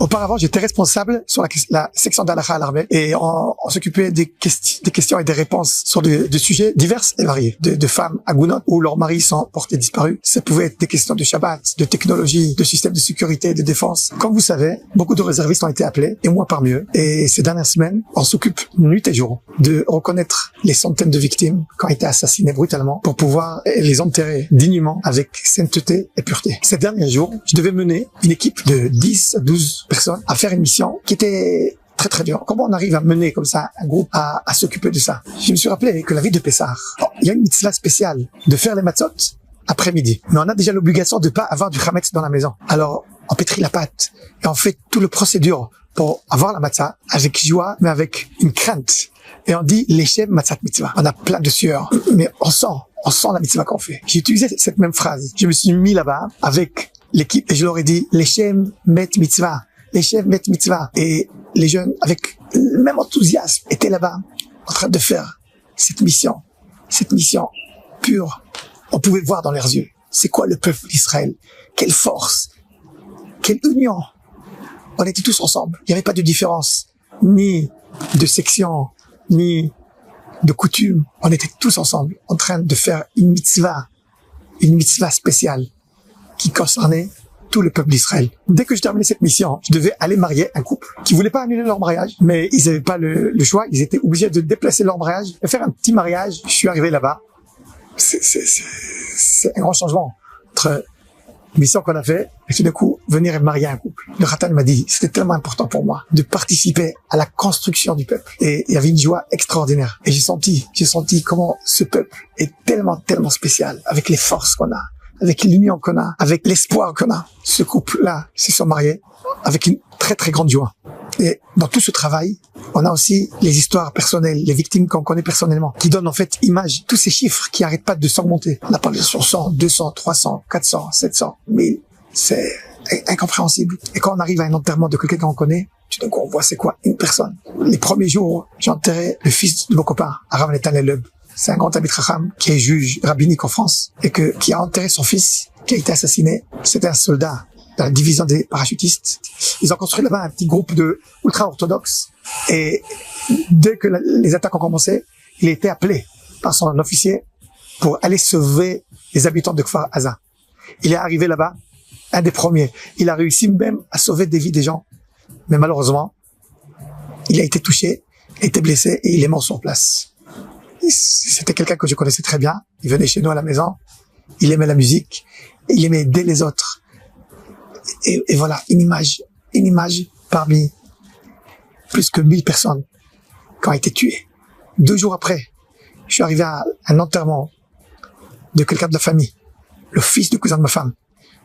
Auparavant, j'étais responsable sur la section d'Halakha à l'armée et on s'occupait des questions et des réponses sur des sujets divers et variés. De femmes agounot où leurs maris sont portés disparus. Ça pouvait être des questions de Shabbat, de technologie, de systèmes de sécurité, de défense. Comme vous savez, beaucoup de réservistes ont été appelés et moi parmi eux. Et ces dernières semaines, on s'occupe nuit et jour de reconnaître les centaines de victimes qui ont été assassinées brutalement pour pouvoir les enterrer dignement avec sainteté et pureté. Ces derniers jours, je devais mener une équipe de 10 à 12 personnes à faire une mission qui était très très dur. Comment on arrive à mener comme ça un groupe à s'occuper de ça? Je me suis rappelé que la vie de Pessah, il y a une mitzvah spéciale de faire les matzot après-midi. Mais on a déjà l'obligation de pas avoir du chametz dans la maison. Alors, on pétrit la pâte et on fait tout le procédure pour avoir la matzah avec joie, mais avec une crainte. Et on dit l'Echem matzat mitzvah. On a plein de sueur, mais on sent la mitzvah qu'on fait. J'ai utilisé cette même phrase. Je me suis mis là-bas avec l'équipe et je leur ai dit l'Echem met mitzvah. L'Echem met mitzvah. Et les jeunes, avec le même enthousiasme, étaient là-bas en train de faire cette mission pure. On pouvait voir dans leurs yeux. C'est quoi le peuple d'Israël? Quelle force, quelle union. On était tous ensemble. Il n'y avait pas de différence, ni de section, ni de coutume. On était tous ensemble en train de faire une mitzvah spéciale qui concernait tout le peuple d'Israël. Dès que je terminais cette mission, je devais aller marier un couple qui voulait pas annuler leur mariage, mais ils n'avaient pas le choix. Ils étaient obligés de déplacer leur mariage et faire un petit mariage. Je suis arrivé là-bas. C'est un grand changement entre mission qu'on a fait et tout d'un coup venir et marier un couple. Le Khatan m'a dit, c'était tellement important pour moi de participer à la construction du peuple. Et il y avait une joie extraordinaire. Et j'ai senti comment ce peuple est tellement spécial avec les forces qu'on a, avec l'union qu'on a, avec l'espoir qu'on a. Ce couple-là se sont mariés avec une très très grande joie. Et dans tout ce travail, on a aussi les histoires personnelles, les victimes qu'on connaît personnellement, qui donnent en fait image, tous ces chiffres qui n'arrêtent pas de s'augmenter. On a parlé sur 100, 200, 300, 400, 700, 1000. C'est incompréhensible. Et quand on arrive à un enterrement de quelqu'un qu'on connaît, tout d'un coup on voit c'est quoi une personne. Les premiers jours, j'ai enterré le fils de mon copain, Arav Netan Leleb. C'est un grand Talmid Chacham qui est juge rabbinique en France et qui a enterré son fils qui a été assassiné. C'était un soldat de la division des parachutistes. Ils ont construit là-bas un petit groupe de ultra-orthodoxes et dès que les attaques ont commencé, il a été appelé par son officier pour aller sauver les habitants de Kfar Aza. Il est arrivé là-bas, un des premiers. Il a réussi même à sauver des vies des gens. Mais malheureusement, il a été touché, il a été blessé et il est mort sur place. C'était quelqu'un que je connaissais très bien. Il venait chez nous à la maison. Il aimait la musique. Il aimait aider les autres. Et voilà, une image parmi plus que 1000 personnes qui ont été tuées. 2 jours après, je suis arrivé à un enterrement de quelqu'un de la famille, le fils du cousin de ma femme,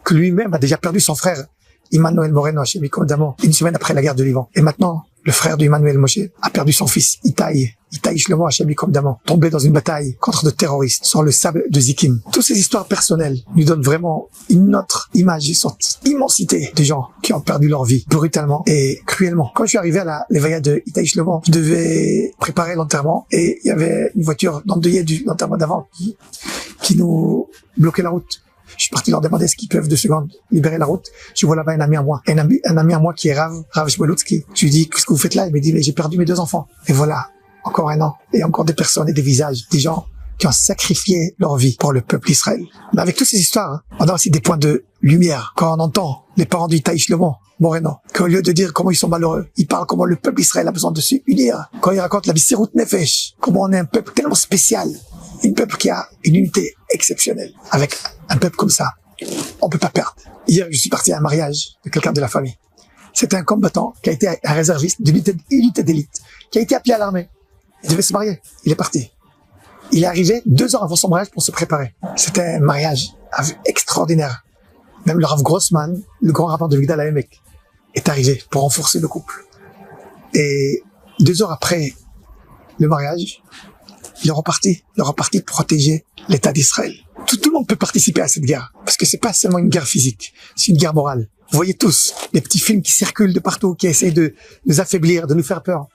que lui-même a déjà perdu son frère, Emmanuel Moreno, chez Mikodamo, une semaine après la guerre de Liban. Et maintenant, le frère d'Emmanuel Moshe a perdu son fils, Itaï Shlomo Hashem Mikodamo, tombé dans une bataille contre de terroristes sur le sable de Zikim. Toutes ces histoires personnelles nous donnent vraiment une autre image, cette immensité de gens qui ont perdu leur vie brutalement et cruellement. Quand je suis arrivé à l'éveillade de Itaï Shlomo, je devais préparer l'enterrement et il y avait une voiture d'endeuillé de l'enterrement d'avant qui nous bloquait la route. Je suis parti leur demander ce qu'ils peuvent 2 secondes libérer la route. Je vois là-bas un ami à moi. Un ami à moi qui est Rav Shmolutsky. Je lui dis, qu'est-ce que vous faites là? Il me dit, mais j'ai perdu mes 2 enfants. Et voilà. Encore un an. Et encore des personnes et des visages. Des gens qui ont sacrifié leur vie pour le peuple d'Israël. Mais avec toutes ces histoires, on a aussi des points de lumière. Quand on entend les parents d'Itaï Shlomo Moreno, qu'au lieu de dire comment ils sont malheureux, ils parlent comment le peuple d'Israël a besoin de se unir. Quand ils racontent la Messirut Nefesh, comment on est un peuple tellement spécial. Un peuple qui a une unité exceptionnelle. Avec un peuple comme ça, on peut pas perdre. Hier, je suis parti à un mariage de quelqu'un de la famille. C'était un combattant qui a été un réserviste d'une unité d'élite, qui a été appelé à l'armée. Il devait se marier. Il est parti. Il est arrivé 2 ans avant son mariage pour se préparer. C'était un mariage extraordinaire. Même le Rav Grossman, le grand rabbin de Migdal HaEmek, est arrivé pour renforcer le couple. Et 2 heures après le mariage, il est reparti protéger l'État d'Israël. Tout le monde peut participer à cette guerre, parce que c'est pas seulement une guerre physique, c'est une guerre morale. Vous voyez tous les petits films qui circulent de partout, qui essayent de nous affaiblir, de nous faire peur.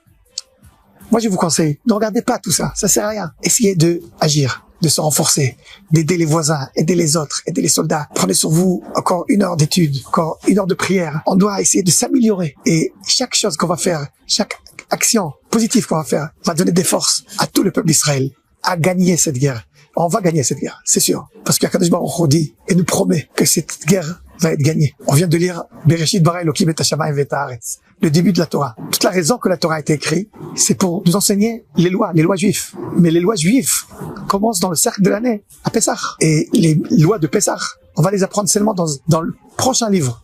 Moi, je vous conseille, ne regardez pas tout ça, ça sert à rien. Essayez de agir. de se renforcer, d'aider les voisins, aider les autres, aider les soldats. Prenez sur vous encore 1 heure d'étude, encore 1 heure de prière. On doit essayer de s'améliorer. Et chaque chose qu'on va faire, chaque action positive qu'on va faire, va donner des forces à tout le peuple d'Israël à gagner cette guerre. On va gagner cette guerre, c'est sûr. Parce qu'Akadosh Baruch Hu dit et nous promet que cette guerre va être gagnée. On vient de lire Bereshit bara Elokim et hashamayim ve'et haaretz, le début de la Torah. Toute la raison que la Torah a été écrite, c'est pour nous enseigner les lois juives. Mais les lois juives commencent dans le cercle de l'année, à Pessah. Et les lois de Pessah, on va les apprendre seulement dans le prochain livre,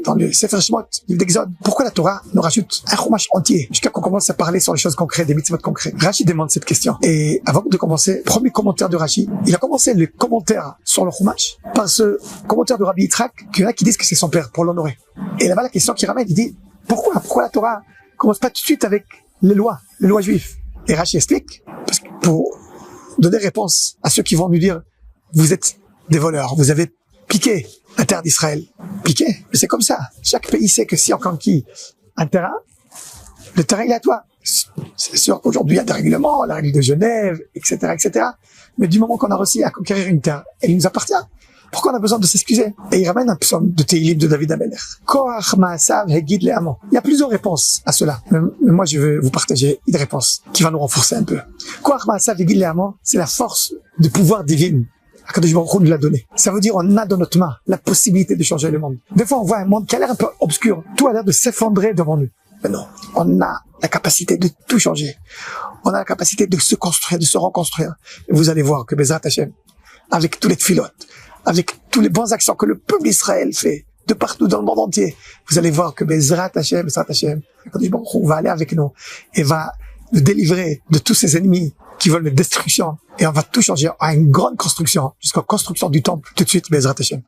dans le Sefer Shemot, livre d'Exode. Pourquoi la Torah nous rajoute un chumash entier jusqu'à qu'on commence à parler sur les choses concrètes, des mitzvot concrets? Rashi demande cette question. Et avant de commencer, premier commentaire de Rashi, il a commencé le commentaire sur le chumash par ce commentaire de Rabbi Yitzhak, qu'il y en a qui disent que c'est son père pour l'honorer. Et là-bas, la question qu'il ramène, il dit, pourquoi la Torah commence pas tout de suite avec les lois juives? Et Rashi explique, parce que pour donner réponse à ceux qui vont nous dire, vous êtes des voleurs, vous avez piqué la terre d'Israël. Piqué, mais c'est comme ça. Chaque pays sait que si on conquit un terrain, le terrain il est à toi. C'est sûr qu'aujourd'hui il y a des règlements, la règle de Genève, etc. Mais du moment qu'on a réussi à conquérir une terre, elle nous appartient. Pourquoi on a besoin de s'excuser? Et il ramène un psaume de Tehillim de David Amelech. Koach ma'asav hegid le'amo. Il y a plusieurs réponses à cela. Mais moi, je veux vous partager une réponse qui va nous renforcer un peu. Koach ma'asav hegid le'amo, c'est la force de pouvoir divine. Akadosh Baruch Hu nous l'a donné. Ça veut dire on a dans notre main la possibilité de changer le monde. Des fois, on voit un monde qui a l'air un peu obscur. Tout a l'air de s'effondrer devant nous. Mais non, on a la capacité de tout changer. On a la capacité de se construire, de se reconstruire. Et vous allez voir que Bezrat Hashem, avec tous les tfilotes, avec tous les bonnes actions que le peuple d'Israël fait de partout dans le monde entier, vous allez voir que Bezrat Hashem, Akadosh Baruch Hu va aller avec nous et va nous délivrer de tous ses ennemis qui veulent la destruction. Et on va tout changer à une grande construction, jusqu'à la construction du temple, tout de suite, Bezrat Hashem.